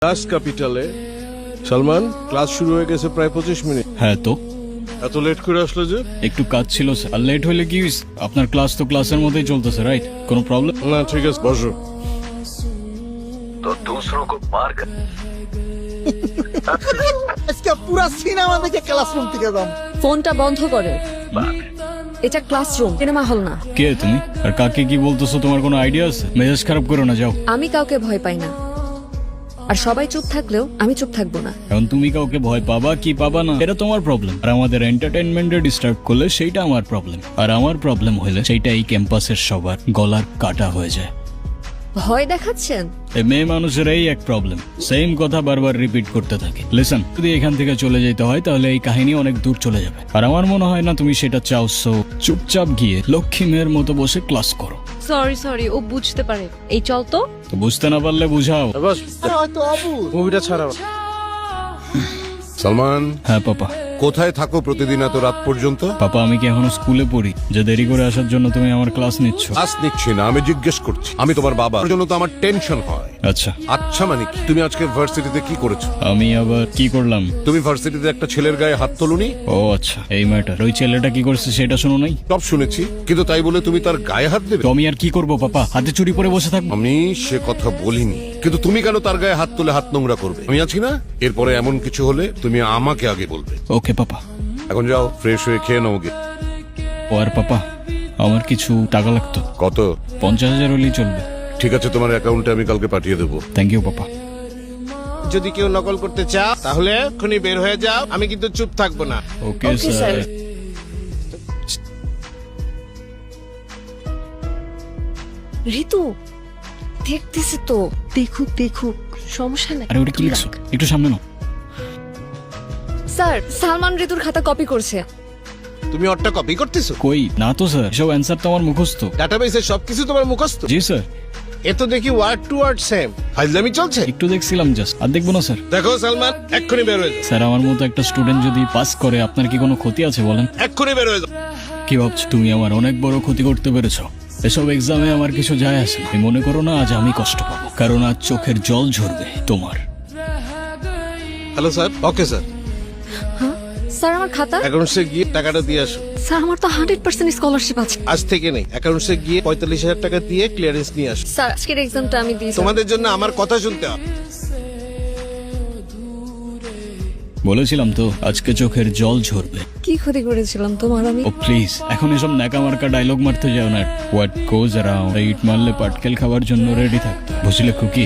Class ক্যাপিটালে Salman, class শুরু হয়ে গেছে প্রায় 25 মিনিট। হ্যাঁ তো এত লেট করে আসলো যে? একটু কাজ ছিল স্যার। আর লেট হলে কি হইছে? আপনার ক্লাস তো ক্লাসের মধ্যেই চলতেছে, রাইট? কোনো প্রবলেম? না ঠিক আছে, বসো। तो दूसरों को मार कर আজকে পুরো সিনেমা দেখে ক্লাসরুম থেকে যাম। ফোনটা বন্ধ করে। এটা ক্লাসরুম, সিনেমা হল না। কে তুমি? আর কাকে কি বলতেছো তোমার কোনো আইডিয়া আছে? মেজাজ খারাপ করো না, যাও। আমি কাউকে ভয় পাই না, আর সবাই চুপ থাকলেও আমি চুপ থাকবো না। এখন তুমি কাউকে ভয় পাবা কি পাবা না এটা তোমার প্রবলেম, আর আমাদের এন্টারটেইনমেন্টে ডিস্টার্ব করলে সেইটা আমার প্রবলেম। আর আমার প্রবলেম হলে সেইটা এই ক্যাম্পাসের সবার গলার কাটা হয়ে যায়। ভয় দেখাচ্ছেন? এই মেয়ে মানুষের এই এক প্রবলেম, সেম কথা বারবার রিপিট করতে থাকে। লিসন, যদি এখান থেকে চলে যেতে হয় তাহলে এই কাহিনী অনেক দূর চলে যাবে, আর আমার মনে হয় না তুমি সেটা চাও। সো চুপচাপ গিয়ে লক্ষ্মী মেয়ের মতো বসে ক্লাস করো। সরি ও বুঝতে পারে। এই চল তো। তো বুঝতে না পারলে বুঝাও। বাস, আরে হয়তো অবুঝ। মুভিটা ছাড়াও। সালমান, হ্যাঁ পাপা। কোথায় থাকো প্রতিদিন এত রাত পর্যন্ত? পাপা, আমি কি এখনো স্কুলে পড়ি যে দেরি করে আসার জন্য তুমি আমার ক্লাস নিচ্ছ? ক্লাস নিচ্ছি না, আমি জিজ্ঞেস করছি। আমি তোমার বাবা, ওর জন্য তো আমার টেনশন হয়। আচ্ছা, আচ্ছা মানে কি? তুমি আজকে ভার্সিটিতে কি করেছো? আমি আবার কি করলাম? তুমি ভার্সিটিতে একটা ছেলের গায়ে হাত তোলনি? ও আচ্ছা, এই ম্যাটার। ওই ছেলেটা কি করছে সেটা শুনো নাই? সব শুনেছি, কিন্তু তাই বলে তুমি তার গায়ে হাত দেবে? তো আমি আর কি করবো পাপা? হাতে চুরি পরে বসে থাকবো? আমি সে কথা বলিনি, কিন্তু তুমি কেন তার গায়ে হাত তুলে হাত নোংরা করবে? আমি আছি না? এরপরে এমন কিছু হলে তুমি আমাকে আগে বলবে। ওকে পাপা। এখন যাও, ফ্রেশ হয়ে খেয়ে নাও গে। ও আর পাপা, আমার কিছু টাকা লাগতো। কত? 50,000 হলেই চলবে। ঠিক আছে, তোমার অ্যাকাউন্টে আমি কালকে পাঠিয়ে দেবো। থ্যাংক ইউ পাপা। যদি কেউ নকল করতে চাও তাহলে এক্ষুনি বের হয়ে যাও, আমি কিন্তু চুপ থাকবো না। ওকে Okay, স্যার। sir. ঋতু দেখতেছি তো। দেখুক সমস্যা নাই। আরে ওটা কি লিখছো? একটু সামনে নাও। স্যার, সালমান ঋতুর খাতা কপি করছে। তুমি ওরটা কপি করতেছো? কই না তো স্যার, সব অ্যান্সার তো আমার মুখস্থ। ডাটাবেসে সবকিছু তোমার মুখস্থ? জি স্যার। এ তো দেখি ওয়ার্ড টু ওয়ার্ড সেম। ফাইজলামি চলছে। একটু দেখছিলাম জাস্ট, আর দেখবো না স্যার। দেখো সালমান, এক্ষুনি বের হয়ে যাও। স্যার, আমার মতো একটা স্টুডেন্ট যদি পাস করে আপনার কি কোনো ক্ষতি আছে বলেন? এক্ষুনি বের হয়ে যাও। কি ভাবছো তুমি আমার অনেক বড় ক্ষতি করতে পেরেছো? এসব এক্সামে আমার কিছু যায় আসে না। তুমি মনে করো না আজ আমি কষ্ট পাবো, কারণ আজ চোখের জল ঝরবে তোমার। Hello sir. Okay sir, sir, আমার খাতা। অ্যাকাউন্টসে গিয়ে টাকাটা দিয়ে আসো। স্যার, আমার তো 100% স্কলারশিপ আছে। আজ থেকে নেই, অ্যাকাউন্টসে গিয়ে 45,000 টাকা দিয়ে ক্লিয়ারেন্স নিয়ে আসো। স্যার, আজকের এক্সামটা আমি দিয়েছি। তোমাদের জন্য আমার কথা শুনতে হবে। বলেছিলাম তো আজকে চোখের জল ঝরবে। কি ক্ষতি করেছিলাম তোমার আমি? ও প্লিজ, এখন এসব ন্যাকা মার্কা ডায়লগ মারতে যাও না। হোয়াট গোজ অ্যারাউন্ড, ইট মারলে পাটকেল খাওয়ার জন্য রেডি থাকতে, বুঝলে খুকি?